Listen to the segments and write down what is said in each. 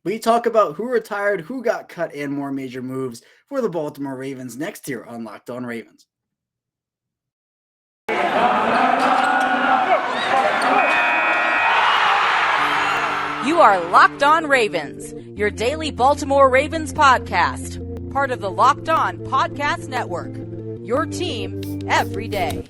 We talk about who retired, who got cut, and more major moves for the Baltimore Ravens next here on Locked On Ravens. You are Locked On Ravens, your daily Baltimore Ravens podcast, part of the Locked On Podcast Network, your team every day.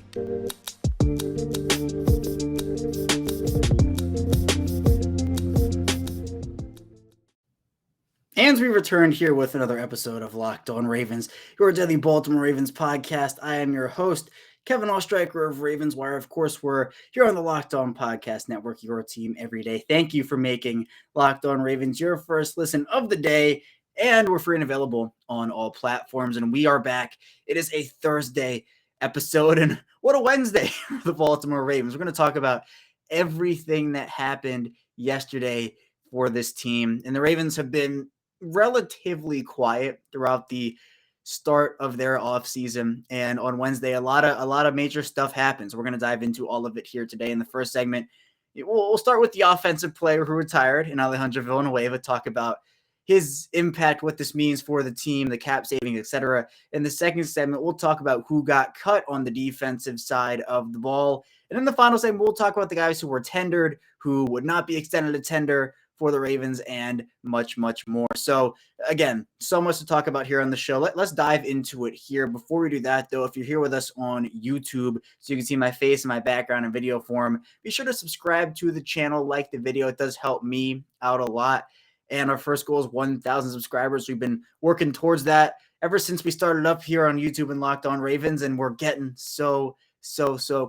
And we returned here with another episode of Locked On Ravens, your daily Baltimore Ravens podcast. I am your host, Kevin Allstriker of Ravens Wire. Of course, we're here on the Locked On Podcast Network, your team every day. Thank you for making Locked On Ravens your first listen of the day. And we're free and available on all platforms. And we are back. It is a Thursday episode. And what a Wednesday for the Baltimore Ravens. We're going to talk about everything that happened yesterday for this team. And the Ravens have been relatively quiet throughout the start of their offseason, and on Wednesday a lot of major stuff happens. We're going to dive into all of it here today in the first segment. We'll start with the offensive player who retired in Alejandro Villanueva, talk about his impact, what this means for the team, the cap savings, etc. In the second segment, we'll talk about who got cut on the defensive side of the ball, and in the final segment, we'll talk about the guys who were tendered, who would not be extended a tender for the Ravens, and much, much more. So again, so much to talk about here on the show. Let's dive into it here. Before we do that, though, if you're here with us on YouTube, so you can see my face and my background in video form, be sure to subscribe to the channel, like the video. It does help me out a lot. And our first goal is 1,000 subscribers. We've been working towards that ever since we started up here on YouTube and Locked On Ravens, and we're getting so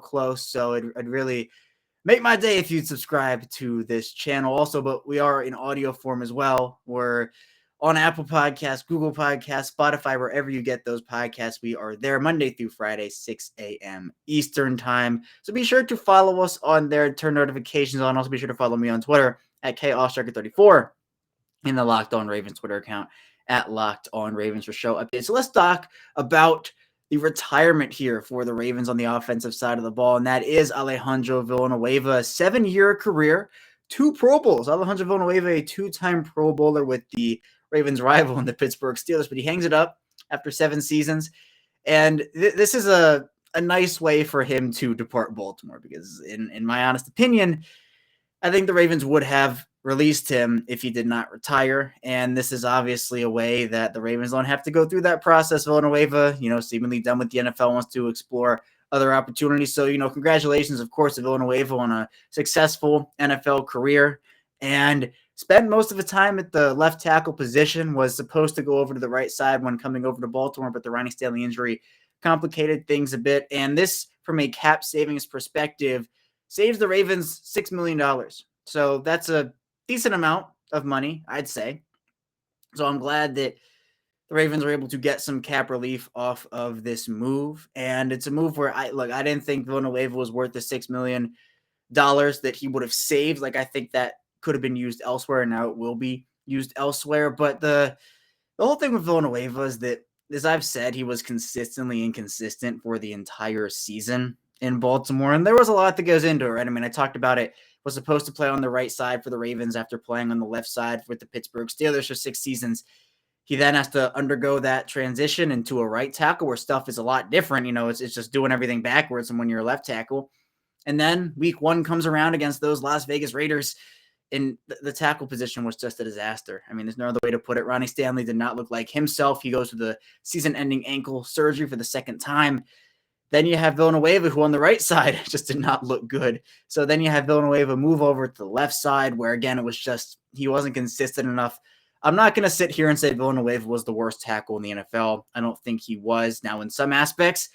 close. So I'd really make my day if you'd subscribe to this channel also, but we are in audio form as well. We're on Apple Podcasts, Google Podcasts, Spotify, wherever you get those podcasts. We are there Monday through Friday, 6 a.m. Eastern time. So be sure to follow us on there, turn notifications on. Also be sure to follow me on Twitter at KAllstriker34 and the Locked On Ravens Twitter account at Locked On Ravens for show updates. So let's talk about the retirement here for the Ravens on the offensive side of the ball, and that is Alejandro Villanueva, 7-year career, 2 Pro Bowls. Alejandro Villanueva, a 2-time Pro Bowler with the Ravens' rival in the Pittsburgh Steelers, but he hangs it up after 7 seasons, and this is a nice way for him to depart Baltimore, because in my honest opinion, I think the Ravens would have released him if he did not retire. And this is obviously a way that the Ravens don't have to go through that process. Villanueva, seemingly done with the NFL, wants to explore other opportunities. So, congratulations, of course, to Villanueva on a successful NFL career. And spent most of the time at the left tackle position, was supposed to go over to the right side when coming over to Baltimore, but the Ronnie Stanley injury complicated things a bit. And this, from a cap savings perspective, saves the Ravens $6 million. So that's a decent amount of money, I'd say. So I'm glad that the Ravens were able to get some cap relief off of this move. And it's a move where I didn't think Villanueva was worth the $6 million that he would have saved. I think that could have been used elsewhere, and now it will be used elsewhere. But the whole thing with Villanueva is that, as I've said, he was consistently inconsistent for the entire season in Baltimore. And there was a lot that goes into it, right? I mean, I talked about it. Was supposed to play on the right side for the Ravens after playing on the left side with the Pittsburgh Steelers for 6 seasons. He then has to undergo that transition into a right tackle where stuff is a lot different. It's just doing everything backwards and when you're a left tackle. And then week 1 comes around against those Las Vegas Raiders, and the tackle position was just a disaster. I mean, there's no other way to put it. Ronnie Stanley did not look like himself. He goes through the season-ending ankle surgery for the second time. Then you have Villanueva, who on the right side just did not look good. So then you have Villanueva move over to the left side, where, again, it was just he wasn't consistent enough. I'm not going to sit here and say Villanueva was the worst tackle in the NFL. I don't think he was. Now, in some aspects,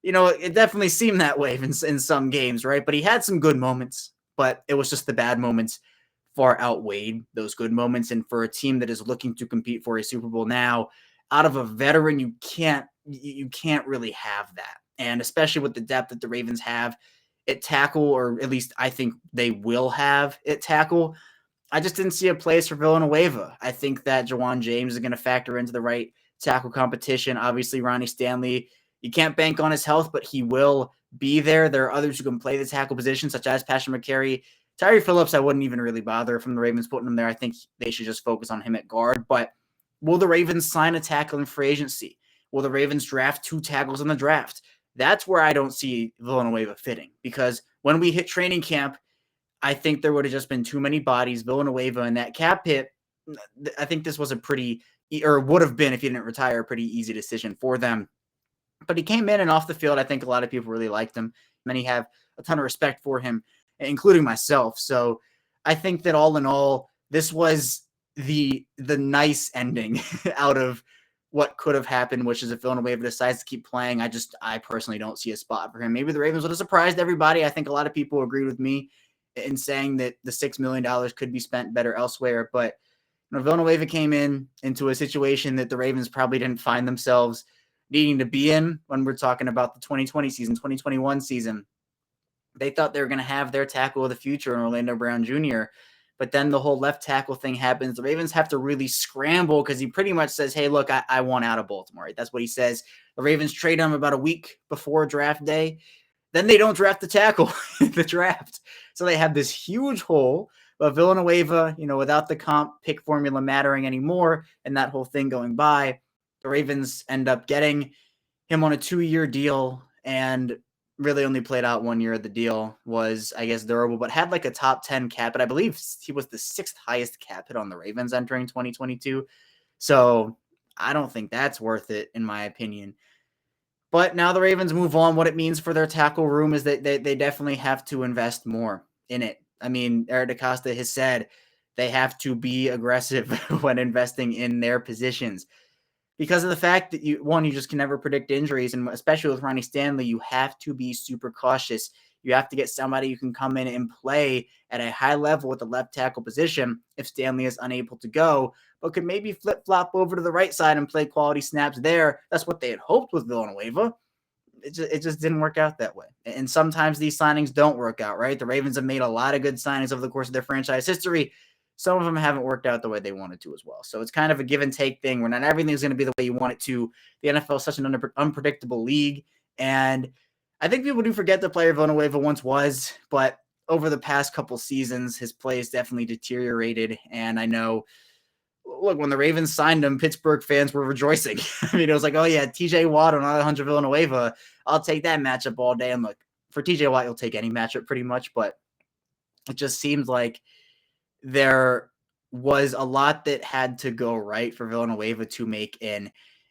it definitely seemed that way in some games, right? But he had some good moments, but it was just the bad moments far outweighed those good moments. And for a team that is looking to compete for a Super Bowl now, out of a veteran, you can't really have that. And especially with the depth that the Ravens have at tackle, or at least I think they will have at tackle, I just didn't see a place for Villanueva. I think that Jawan James is going to factor into the right tackle competition. Obviously, Ronnie Stanley, you can't bank on his health, but he will be there. There are others who can play the tackle position, such as Patrick McCary, Tyree Phillips, I wouldn't even really bother from the Ravens putting him there. I think they should just focus on him at guard. But will the Ravens sign a tackle in free agency? Will the Ravens draft 2 tackles in the draft? That's where I don't see Villanueva fitting, because when we hit training camp, I think there would have just been too many bodies. Villanueva and that cap hit, I think this was a pretty, or would have been if he didn't retire, a pretty easy decision for them. But he came in and off the field, I think a lot of people really liked him. Many have a ton of respect for him, including myself. So I think that all in all, this was the nice ending out of what could have happened, which is if Villanueva decides to keep playing, I personally don't see a spot for him. Maybe the Ravens would have surprised everybody. I think a lot of people agreed with me in saying that the $6 million could be spent better elsewhere. But Villanueva came into a situation that the Ravens probably didn't find themselves needing to be in when we're talking about the 2020 season, 2021 season. They thought they were going to have their tackle of the future in Orlando Brown Jr., but then the whole left tackle thing happens. The Ravens have to really scramble because he pretty much says, hey, look, I want out of Baltimore. Right? That's what he says. The Ravens trade him about a week before draft day. Then they don't draft the tackle in the draft. So they have this huge hole. But Villanueva, without the comp pick formula mattering anymore and that whole thing going by, the Ravens end up getting him on a 2-year deal and really only played out 1 year of the deal, was, I guess, durable, but had like a top 10 cap. But I believe he was the 6th highest cap hit on the Ravens entering 2022. So I don't think that's worth it, in my opinion. But now the Ravens move on. What it means for their tackle room is that they definitely have to invest more in it. I mean, Eric DaCosta has said they have to be aggressive when investing in their positions, because of the fact that you just can never predict injuries. And especially with Ronnie Stanley, you have to be super cautious. You have to get somebody who can come in and play at a high level at the left tackle position if Stanley is unable to go, but could maybe flip-flop over to the right side and play quality snaps there. That's what they had hoped with Villanueva. It just didn't work out that way. And sometimes these signings don't work out, right? The Ravens have made a lot of good signings over the course of their franchise history. Some of them haven't worked out the way they wanted to as well. So it's kind of a give and take thing where not everything's going to be the way you want it to. The NFL is such an unpredictable league. And I think people do forget the player Villanueva once was, but over the past couple seasons, his play has definitely deteriorated. And I know, look, when the Ravens signed him, Pittsburgh fans were rejoicing. I mean, it was like, oh yeah, TJ Watt on Alejandro Villanueva. I'll take that matchup all day. And look, for TJ Watt, you'll take any matchup pretty much, but it just seems like there was a lot that had to go right for Villanueva to make an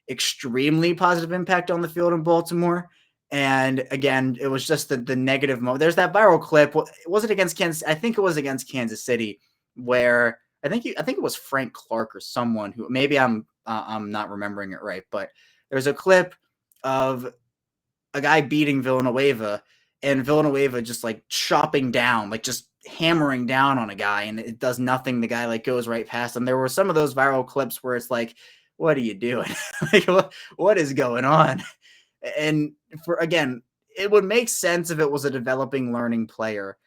extremely positive impact on the field in Baltimore. And again, it was just the negative moment. There's that viral clip. Was it against Kansas? I think it was against Kansas City, where I think it was Frank Clark or someone who, maybe I'm not remembering it right, but there's a clip of a guy beating Villanueva and Villanueva just like chopping down, like just hammering down on a guy, and it does nothing. The guy like goes right past him. There were some of those viral clips where it's like, what are you doing? Like, what is going on? And again, it would make sense if it was a developing, learning player.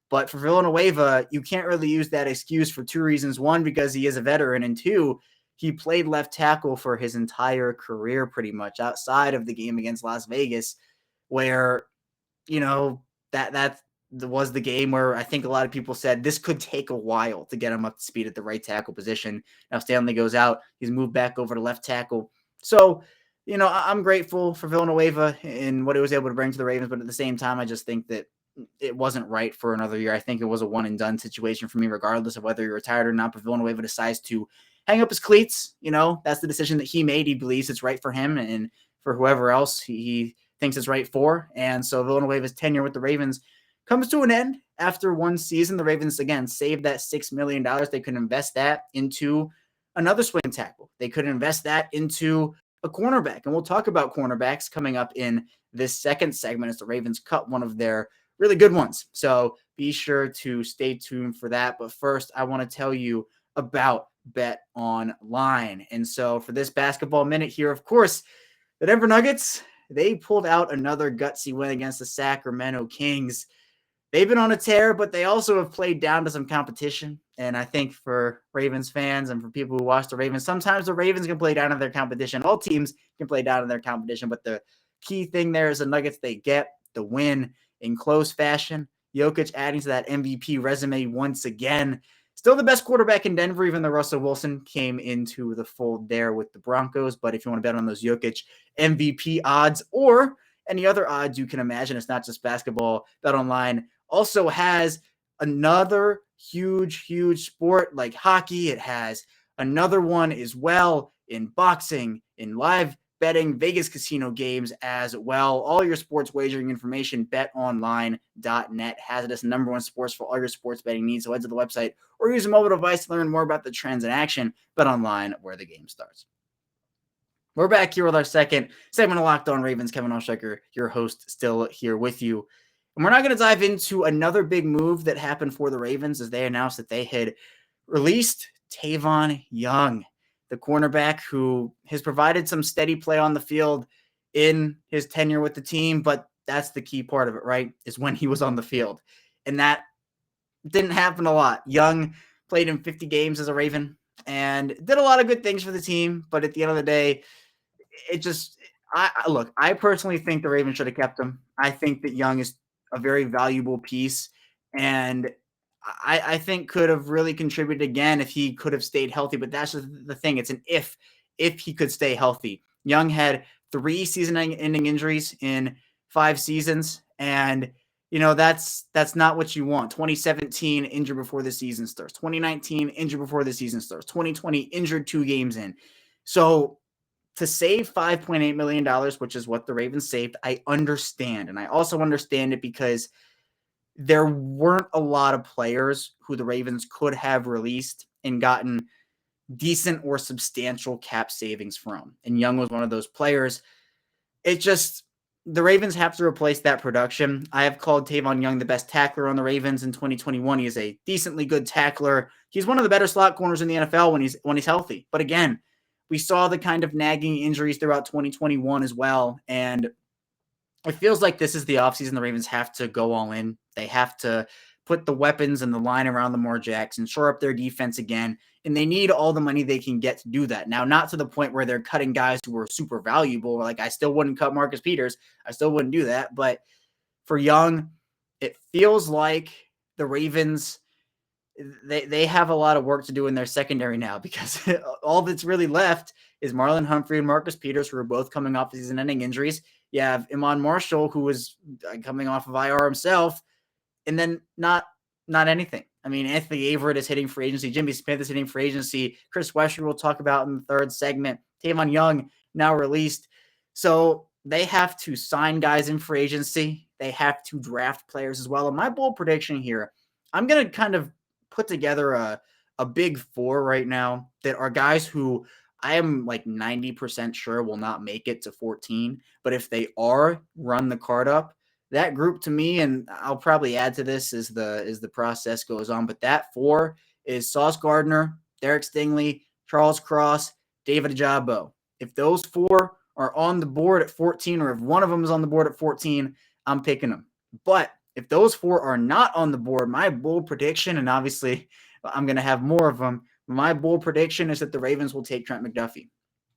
But for Villanueva, you can't really use that excuse for 2 reasons. 1, because he is a veteran, and 2, he played left tackle for his entire career pretty much outside of the game against Las Vegas, where, that was the game where I think a lot of people said this could take a while to get him up to speed at the right tackle position. Now Stanley goes out. He's moved back over to left tackle. So, I'm grateful for Villanueva and what he was able to bring to the Ravens, but at the same time, I just think that it wasn't right for another year. I think it was a one and done situation for me, regardless of whether he retired or not. But Villanueva decides to hang up his cleats. That's the decision that he made. He believes it's right for him and for whoever else he thinks it's right for. And so Villanueva's tenure with the Ravens comes to an end after 1 season. The Ravens, again, saved that $6 million. They could invest that into another swing tackle. They could invest that into a cornerback. And we'll talk about cornerbacks coming up in this second segment as the Ravens cut one of their really good ones. So be sure to stay tuned for that. But first, I want to tell you about Bet Online. And so for this basketball minute here, of course, the Denver Nuggets, they pulled out another gutsy win against the Sacramento Kings. They've been on a tear, but they also have played down to some competition. And I think for Ravens fans and for people who watch the Ravens, sometimes the Ravens can play down to their competition. All teams can play down to their competition, but the key thing there is the Nuggets, they get the win in close fashion. Jokic adding to that MVP resume once again. Still the best quarterback in Denver, even though Russell Wilson came into the fold there with the Broncos. But if you want to bet on those Jokic MVP odds or any other odds you can imagine, it's not just basketball. BetOnline also has another huge sport like hockey. It has another one as well in boxing, in live betting, Vegas casino games as well. All your sports wagering information, betonline.net has it as the number one source for all your sports betting needs. So head to the website or use a mobile device to learn more about the trends in action. BetOnline, where the game starts. We're back here with our second segment of Locked On Ravens. Kevin Oestreicher, your host, still here with you. And we're not going to dive into another big move that happened for the Ravens as they announced that they had released Tavon Young, the cornerback who has provided some steady play on the field in his tenure with the team. But that's the key part of it, right? Is when he was on the field. And that didn't happen a lot. Young played in 50 games as a Raven and did a lot of good things for the team. But at the end of the day, it just, I personally think the Ravens should have kept him. I think that Young is a very valuable piece and I think could have really contributed again if he could have stayed healthy. But that's just the thing. It's an if he could stay healthy. Young had 3 season-ending injuries in 5 seasons. And, that's not what you want. 2017, injured before the season starts. 2019, injured before the season starts. 2020, injured 2 games in. So to save $5.8 million, which is what the Ravens saved, I understand. And I also understand it because there weren't a lot of players who the Ravens could have released and gotten decent or substantial cap savings from. And Young was one of those players. The Ravens have to replace that production. I have called Tavon Young the best tackler on the Ravens in 2021. He is a decently good tackler. He's one of the better slot corners in the NFL when he's healthy. But again, we saw the kind of nagging injuries throughout 2021 as well. And it feels like this is the offseason the Ravens have to go all in. They have to put the weapons and the line around Lamar Jackson, shore up their defense again, and they need all the money they can get to do that. Now, not to the point where they're cutting guys who are super valuable. Like, I still wouldn't cut Marcus Peters. I still wouldn't do that. But for Young, it feels like the Ravens, they have a lot of work to do in their secondary now because all that's really left is Marlon Humphrey and Marcus Peters, who are both coming off season-ending injuries. You have Iman Marshall, who was coming off of IR himself, and then not anything. I mean, Anthony Averett is hitting free agency. Jimmy Smith is hitting free agency. Chris Westry we'll talk about in the third segment. Tavon Young now released. So they have to sign guys in free agency. They have to draft players as well. And my bold prediction here, I'm going to kind of put together a big 4 right now that are guys who I am like 90% sure will not make it to 14. But if they are, run the card up. That group to me, and I'll probably add to this as the process goes on, but that 4 is Sauce Gardner, Derek Stingley, Charles Cross, David Ajabo. If those 4 are on the board at 14, or if one of them is on the board at 14, I'm picking them. But if those 4 are not on the board, my bold prediction, and obviously I'm going to have more of them, my bold prediction is that the Ravens will take Trent McDuffie.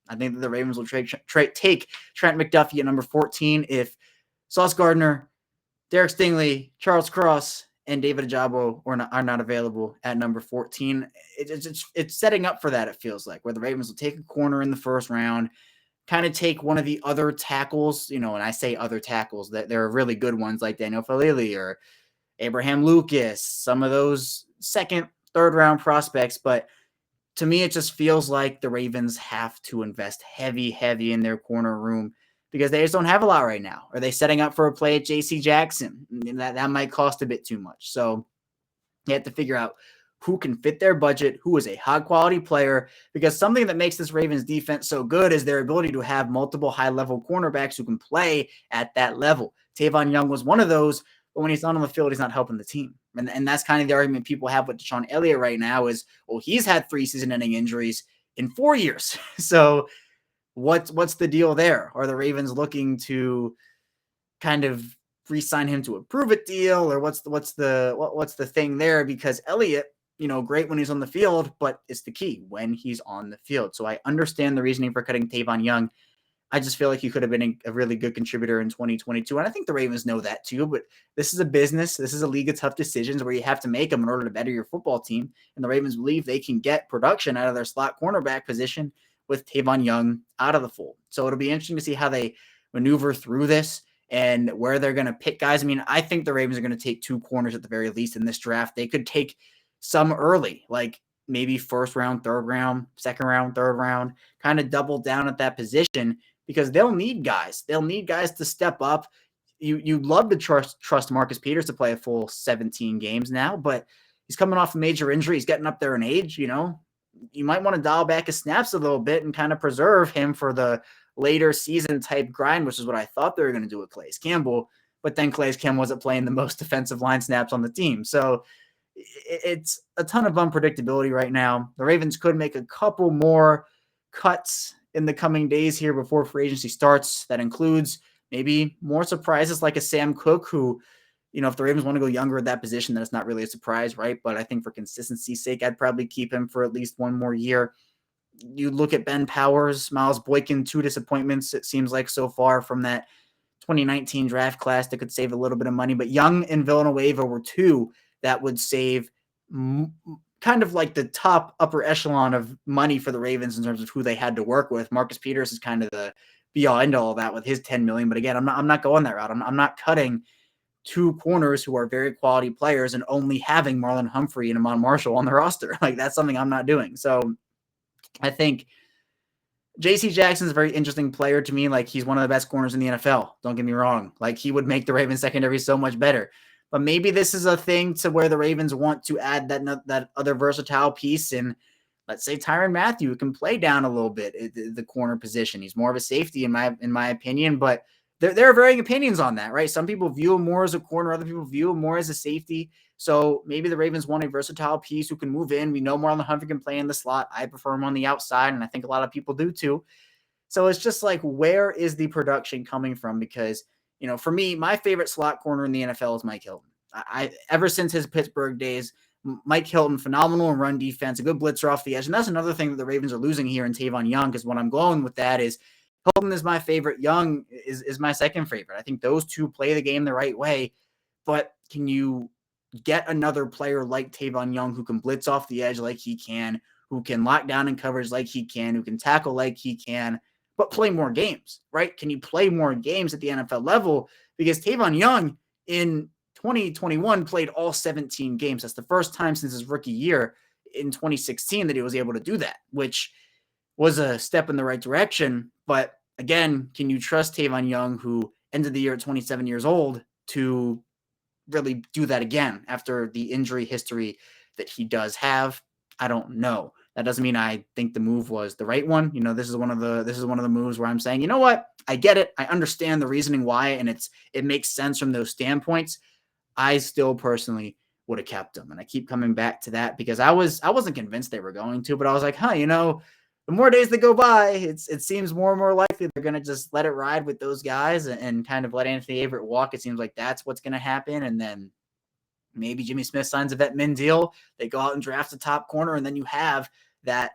I think that the Ravens will take Trent McDuffie at number 14 if Sauce Gardner, Derek Stingley, Charles Cross, and David Ajabo are not available at number 14. It's setting up for that, it feels like, where the Ravens will take a corner in the first round, kind of take one of the other tackles, and I say other tackles, that there are really good ones like Daniel Falele or Abraham Lucas, some of those second, third round prospects. But to me, it just feels like the Ravens have to invest heavy in their corner room because they just don't have a lot right now. Are they setting up for a play at J.C. Jackson? That might cost a bit too much. So you have to figure out who can fit their budget, who is a high-quality player, because something that makes this Ravens defense so good is their ability to have multiple high-level cornerbacks who can play at that level. Tavon Young was one of those, but when he's not on the field, he's not helping the team. And that's kind of the argument people have with Deshaun Elliott right now is, well, he's had 3 season-ending injuries in 4 years. So what's the deal there? Are the Ravens looking to kind of re-sign him to a prove-it deal, or what's the thing there? Because Elliott, great when he's on the field, but it's the key when he's on the field. So I understand the reasoning for cutting Tavon Young. I just feel like he could have been a really good contributor in 2022. And I think the Ravens know that too. But this is a business. This is a league of tough decisions where you have to make them in order to better your football team. And the Ravens believe they can get production out of their slot cornerback position with Tavon Young out of the fold. So it'll be interesting to see how they maneuver through this and where they're going to pick guys. I mean, I think the Ravens are going to take 2 corners at the very least in this draft. They could take some early, like maybe first round, third round, second round, third round, kind of double down at that position because they'll need guys. They'll need guys to step up. You'd love to trust Marcus Peters to play a full 17 games now, but he's coming off a major injury. He's getting up there in age, you know. You might want to dial back his snaps a little bit and kind of preserve him for the later season type grind, which is what I thought they were going to do with Calais Campbell. But then Calais Campbell wasn't playing the most defensive line snaps on the team. So it's a ton of unpredictability right now. The Ravens could make a couple more cuts in the coming days here before free agency starts. That includes maybe more surprises like a Sam Cook, who, you know, if the Ravens want to go younger at that position, then it's not really a surprise, right? But I think for consistency's sake, I'd probably keep him for at least one more year. You look at Ben Powers, Miles Boykin, 2 disappointments, it seems like so far from that 2019 draft class that could save a little bit of money. But Young and Villanueva were 2 that would save kind of like the top upper echelon of money for the Ravens in terms of who they had to work with. Marcus Peters is kind of the be all end all of that with his 10 million. But again, I'm not going that route. I'm not cutting 2 corners who are very quality players and only having Marlon Humphrey and Amon Marshall on the roster. Like, that's something I'm not doing. So I think J.C. Jackson's a very interesting player to me. Like, he's one of the best corners in the NFL. Don't get me wrong. Like, he would make the Ravens secondary so much better. But maybe this is a thing to where the Ravens want to add that other versatile piece. And let's say Tyrann Mathieu can play down a little bit at the corner position. He's more of a safety in my opinion, but there are varying opinions on that, right? Some people view him more as a corner. Other people view him more as a safety. So maybe the Ravens want a versatile piece who can move in. We know Marlon Humphrey can play in the slot. I prefer him on the outside, and I think a lot of people do too. So it's just like, where is the production coming from? Because, you know, for me, my favorite slot corner in the NFL is Mike Hilton. I ever since his Pittsburgh days, Mike Hilton, phenomenal in run defense, a good blitzer off the edge. And that's another thing that the Ravens are losing here in Tavon Young, because what I'm going with that is Hilton is my favorite. Young is my second favorite. I think those 2 play the game the right way. But can you get another player like Tavon Young who can blitz off the edge like he can, who can lock down in coverage like he can, who can tackle like he can, but play more games, right? Can you play more games at the NFL level? Because Tavon Young in 2021 played all 17 games. That's the first time since his rookie year in 2016 that he was able to do that, which was a step in the right direction. But again, can you trust Tavon Young, who ended the year at 27 years old, to really do that again after the injury history that he does have? I don't know. That doesn't mean I think the move was the right one. You know, this is one of the moves where I'm saying, you know what? I get it. I understand the reasoning why, and it makes sense from those standpoints. I still personally would have kept them. And I keep coming back to that because I wasn't convinced they were going to, but I was like, you know, the more days that go by, it seems more and more likely they're going to just let it ride with those guys and kind of let Anthony Averett walk. It seems like that's what's going to happen. And then maybe Jimmy Smith signs a vet min deal. They go out and draft a top corner, and then you have that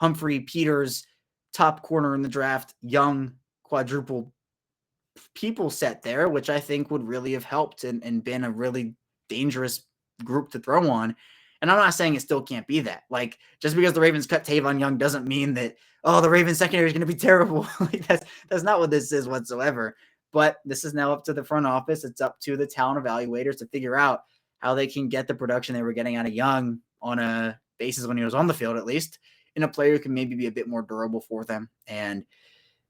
Humphrey Peters top corner in the draft, young quadruple people set there, which I think would really have helped and been a really dangerous group to throw on. And I'm not saying it still can't be that. Like, just because the Ravens cut Tavon Young doesn't mean that, the Ravens secondary is going to be terrible. Like, that's not what this is whatsoever. But this is now up to the front office. It's up to the talent evaluators to figure out how they can get the production they were getting out of Young on a basis when he was on the field, at least, in a player who can maybe be a bit more durable for them and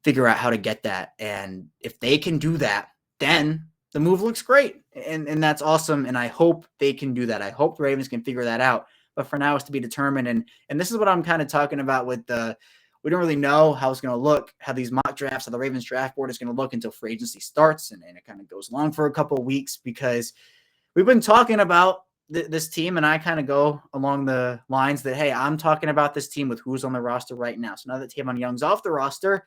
figure out how to get that. And if they can do that, then the move looks great. And that's awesome. And I hope they can do that. I hope the Ravens can figure that out. But for now, it's to be determined. And this is what I'm kind of talking about with we don't really know how it's going to look, how these mock drafts, how the Ravens draft board is going to look until free agency starts. And it kind of goes along for a couple of weeks because we've been talking about this team, and I kind of go along the lines that, hey, I'm talking about this team with who's on the roster right now. So now that Tavon Young's off the roster,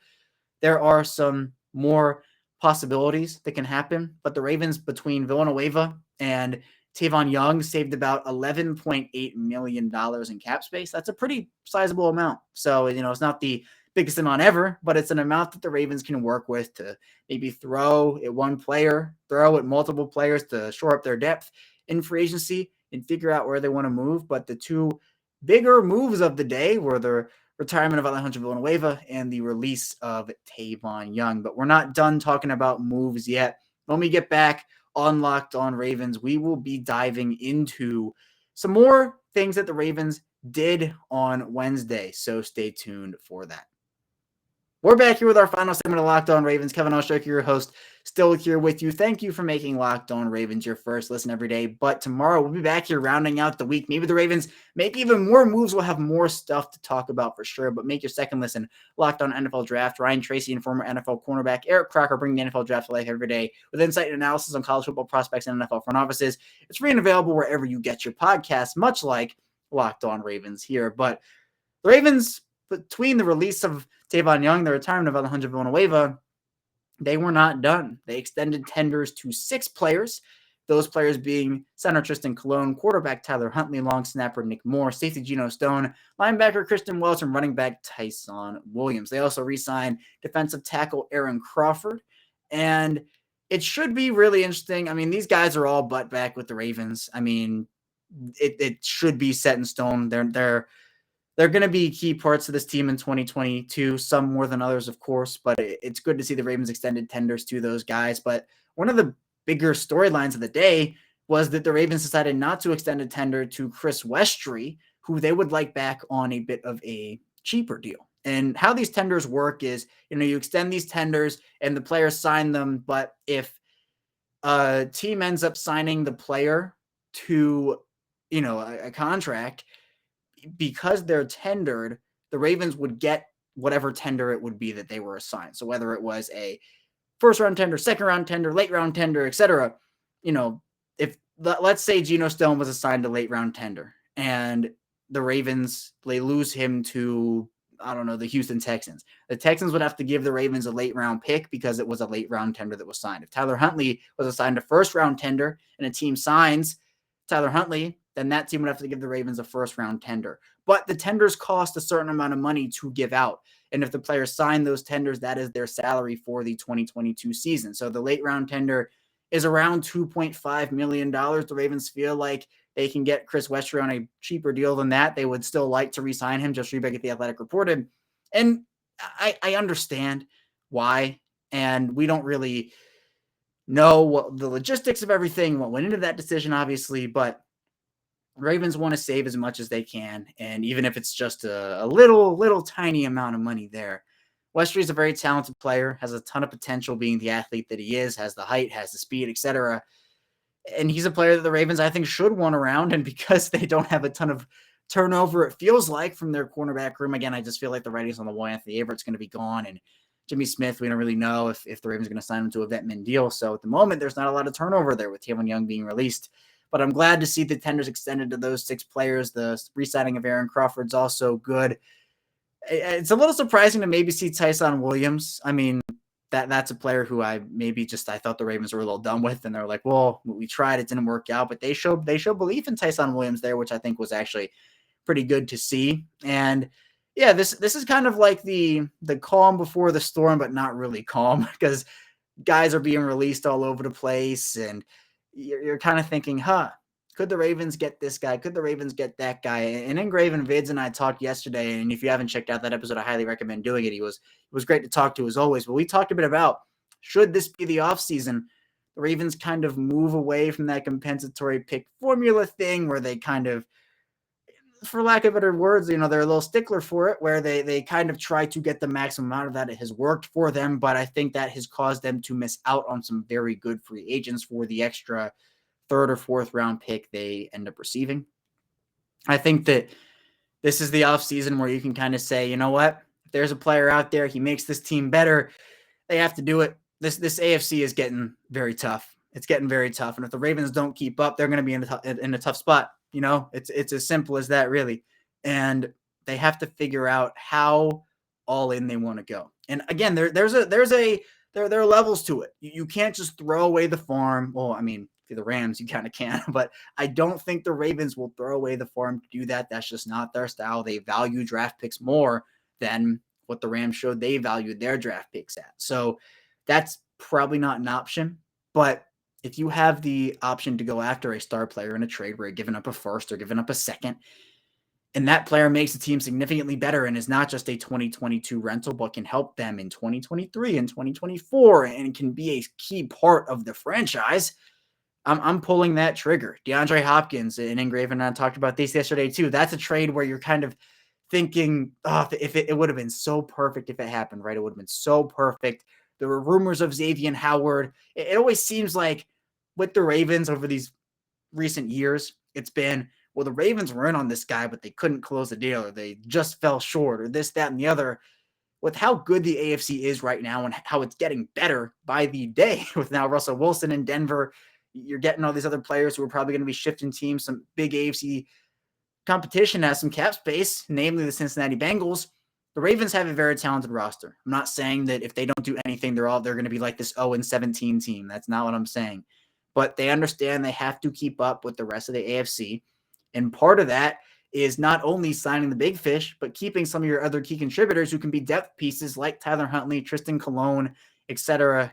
there are some more possibilities that can happen. But the Ravens, between Villanueva and Tavon Young, saved about $11.8 million in cap space. That's a pretty sizable amount. So, it's not the biggest amount ever, but it's an amount that the Ravens can work with to maybe throw at one player, throw at multiple players to shore up their depth in free agency and figure out where they want to move. But the two bigger moves of the day were the retirement of Alejandro Villanueva and the release of Tavon Young. But we're not done talking about moves yet. When we get back on Locked On Ravens, we will be diving into some more things that the Ravens did on Wednesday. So stay tuned for that. We're back here with our final segment of Locked On Ravens. Kevin Oestreicher, your host, still here with you. Thank you for making Locked On Ravens your first listen every day. But tomorrow we'll be back here rounding out the week. Maybe the Ravens make even more moves. We'll have more stuff to talk about for sure. But make your second listen Locked On NFL Draft. Ryan Tracy and former NFL cornerback Eric Crocker bring the NFL Draft to life every day with insight and analysis on college football prospects and NFL front offices. It's free and available wherever you get your podcasts, much like Locked On Ravens here. But the Ravens, between the release of Tavon Young, the retirement of Alejandro Villanueva, they were not done. They extended tenders to 6 players, those players being center Tristan Colon, quarterback Tyler Huntley, long snapper Nick Moore, safety Geno Stone, linebacker Christian Welch, and running back Tyson Williams. They also re-signed defensive tackle Aaron Crawford, and it should be really interesting. I mean, these guys are all butt back with the Ravens. I mean, it should be set in stone. They're going to be key parts of this team in 2022, some more than others, of course, but it's good to see the Ravens extended tenders to those guys. But one of the bigger storylines of the day was that the Ravens decided not to extend a tender to Chris Westry, who they would like back on a bit of a cheaper deal. And how these tenders work is, you extend these tenders and the players sign them, but if a team ends up signing the player to, a contract, because they're tendered, the Ravens would get whatever tender it would be that they were assigned. So whether it was a first round tender, second round tender, late round tender, etc. If let's say Geno Stone was assigned a late round tender and the Ravens, they lose him to, the Houston Texans. The Texans would have to give the Ravens a late round pick because it was a late round tender that was signed. If Tyler Huntley was assigned a first round tender and a team signs Tyler Huntley, then that team would have to give the Ravens a first round tender. But the tenders cost a certain amount of money to give out. And if the players sign those tenders, that is their salary for the 2022 season. So the late round tender is around $2.5 million. The Ravens feel like they can get Chris Westry on a cheaper deal than that. They would still like to re-sign him, just Rebeck at The Athletic reported. And I understand why. And we don't really know what the logistics of everything, what went into that decision, obviously, but Ravens want to save as much as they can. And even if it's just a little tiny amount of money there, Westry is a very talented player, has a ton of potential being the athlete that he is, has the height, has the speed, etc. And he's a player that the Ravens, I think, should want around. And because they don't have a ton of turnover, it feels like, from their cornerback room, again, I just feel like the writing's on the wall. Anthony Averett's going to be gone. And Jimmy Smith, we don't really know if the Ravens are going to sign him to a vet min deal. So at the moment, there's not a lot of turnover there with Tavon Young being released. But I'm glad to see the tenders extended to those 6 players. The re-signing of Aaron Crawford's also good. It's a little surprising to maybe see Tyson Williams. I mean, that's a player who I thought the Ravens were a little done with, and they're like, well, we tried, it didn't work out, but they show belief in Tyson Williams there, which I think was actually pretty good to see. And yeah, this is kind of like the calm before the storm, but not really calm, because guys are being released all over the place, and you're kind of thinking, could the Ravens get this guy? Could the Ravens get that guy? And Engraven Vids and I talked yesterday, and if you haven't checked out that episode, I highly recommend doing it. It was great to talk to, as always. But we talked a bit about, should this be the offseason, the Ravens kind of move away from that compensatory pick formula thing where they kind of, for lack of better words, they're a little stickler for it, where they kind of try to get the maximum out of that. It has worked for them, but I think that has caused them to miss out on some very good free agents for the extra 3rd or 4th round pick they end up receiving. I think that this is the offseason where you can kind of say, you know what, if there's a player out there, he makes this team better, they have to do it. This AFC is getting very tough. It's getting very tough. And if the Ravens don't keep up, they're going to be in a tough spot. It's as simple as that, really. And they have to figure out how all in they want to go. And again, there are levels to it. You can't just throw away the farm. Well, I mean, for the Rams, you kind of can, but I don't think the Ravens will throw away the farm to do that. That's just not their style. They value draft picks more than what the Rams showed they valued their draft picks at. So that's probably not an option. But if you have the option to go after a star player in a trade where you're giving up a first or giving up a second, and that player makes the team significantly better and is not just a 2022 rental, but can help them in 2023 and 2024 and can be a key part of the franchise, I'm pulling that trigger. DeAndre Hopkins and Ingraven and I talked about this yesterday too. That's a trade where you're kind of thinking, oh, if it would have been so perfect if it happened, right? It would have been so perfect. There were rumors of Xavier Howard. It always seems like with the Ravens over these recent years, it's been, well, the Ravens were in on this guy, but they couldn't close the deal, or they just fell short, or this, that, and the other. With how good the AFC is right now and how it's getting better by the day, with now Russell Wilson in Denver, you're getting all these other players who are probably going to be shifting teams, some big AFC competition has some cap space, namely the Cincinnati Bengals. The Ravens have a very talented roster. I'm not saying that if they don't do anything, they're going to be like this 0-17 team. That's not what I'm saying. But they understand they have to keep up with the rest of the AFC. And part of that is not only signing the big fish, but keeping some of your other key contributors who can be depth pieces like Tyler Huntley, Tristan Colon, et cetera,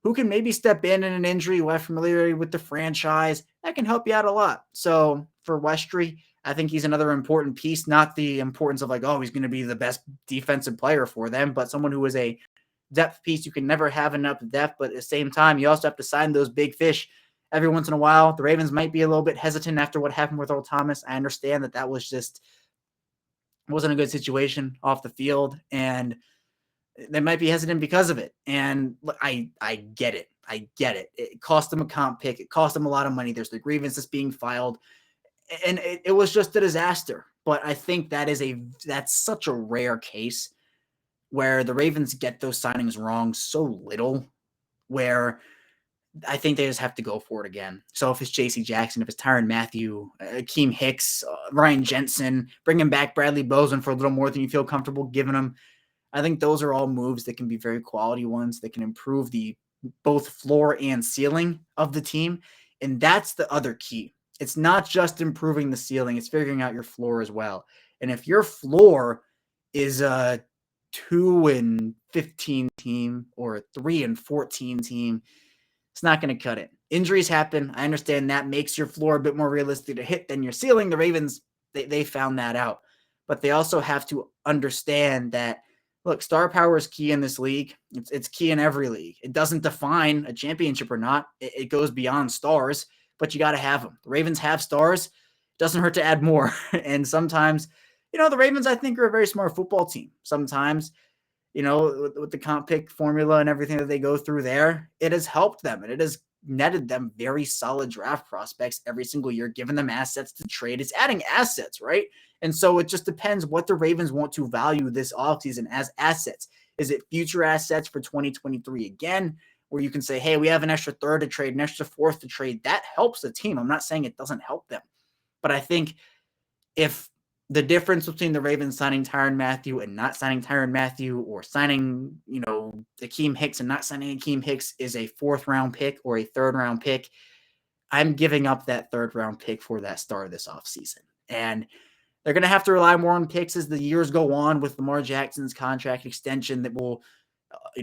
who can maybe step in an injury, who have familiarity with the franchise. That can help you out a lot. So for Westry, I think he's another important piece, not the importance of like, oh, he's going to be the best defensive player for them, but someone who is a depth piece. You can never have enough depth, but at the same time, you also have to sign those big fish every once in a while. The Ravens might be a little bit hesitant after what happened with Earl Thomas. I understand that was just wasn't a good situation off the field, and they might be hesitant because of it. And I get it. I get it. It cost them a comp pick. It cost them a lot of money. There's the grievance that's being filed, and it was just a disaster. But I think that's such a rare case where the Ravens get those signings wrong so little, where I think they just have to go for it again. So if it's J.C. Jackson, if it's Tyrann Mathieu, Akeem Hicks, Ryan Jensen, bringing back Bradley Bozeman for a little more than you feel comfortable giving him, I think those are all moves that can be very quality ones that can improve the both floor and ceiling of the team. And that's the other key. It's not just improving the ceiling, it's figuring out your floor as well. And if your floor is a 2-15 team or a 3-14 team, it's not going to cut it. Injuries happen. I understand that makes your floor a bit more realistic to hit than your ceiling. The Ravens, they found that out. But they also have to understand that, look, star power is key in this league. It's key in every league. It doesn't define a championship or not. It goes beyond stars, but you got to have them. The Ravens have stars. It doesn't hurt to add more. And sometimes, the Ravens, I think, are a very smart football team. Sometimes, with the comp pick formula and everything that they go through there, it has helped them, and it has netted them very solid draft prospects every single year, giving them assets to trade. It's adding assets, right? And so it just depends what the Ravens want to value this offseason as assets. Is it future assets for 2023 again, where you can say, hey, we have an extra third to trade, an extra fourth to trade? That helps the team. I'm not saying it doesn't help them. But I think if the difference between the Ravens signing Tyrann Mathieu and not signing Tyrann Mathieu, or signing, Akeem Hicks and not signing Akeem Hicks, is a 4th-round pick or a 3rd-round pick, I'm giving up that 3rd-round pick for that star this offseason. And they're going to have to rely more on picks as the years go on with Lamar Jackson's contract extension that will,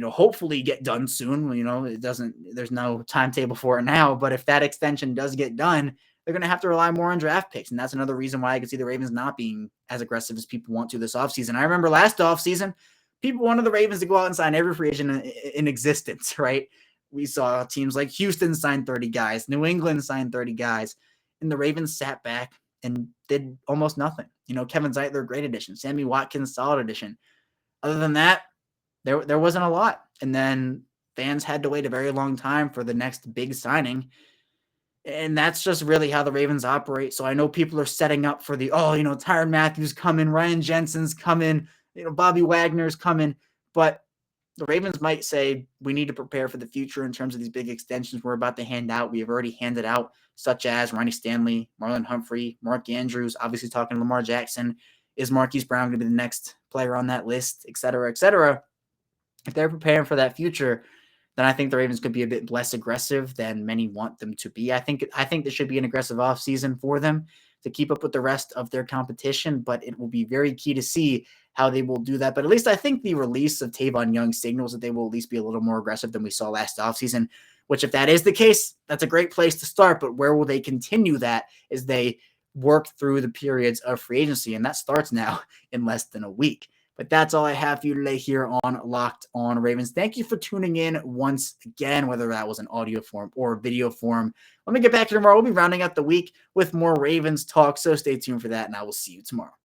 hopefully get done soon. There's no timetable for it now, but if that extension does get done, they're going to have to rely more on draft picks. And that's another reason why I could see the Ravens not being as aggressive as people want to this offseason. I remember last offseason, people wanted the Ravens to go out and sign every free agent in existence, right? We saw teams like Houston sign 30 guys, New England signed 30 guys, and the Ravens sat back and did almost nothing. Kevin Zeitler, great addition. Sammy Watkins, solid addition. Other than that, there wasn't a lot. And then fans had to wait a very long time for the next big signing. And that's just really how the Ravens operate. So I know people are setting up for Tyrann Mathieu's coming, Ryan Jensen's coming, Bobby Wagner's coming. But the Ravens might say, we need to prepare for the future in terms of these big extensions we're about to hand out. We have already handed out, such as Ronnie Stanley, Marlon Humphrey, Mark Andrews, obviously talking to Lamar Jackson. Is Marquise Brown going to be the next player on that list, et cetera, et cetera? If they're preparing for that future, then I think the Ravens could be a bit less aggressive than many want them to be. I think this should be an aggressive offseason for them to keep up with the rest of their competition, but it will be very key to see how they will do that. But at least I think the release of Tavon Young signals that they will at least be a little more aggressive than we saw last offseason, which if that is the case, that's a great place to start. But where will they continue that as they work through the periods of free agency? And that starts now in less than a week. But that's all I have for you today here on Locked On Ravens. Thank you for tuning in once again, whether that was an audio form or video form. Let me get back to tomorrow. We'll be rounding out the week with more Ravens talk, so stay tuned for that, and I will see you tomorrow.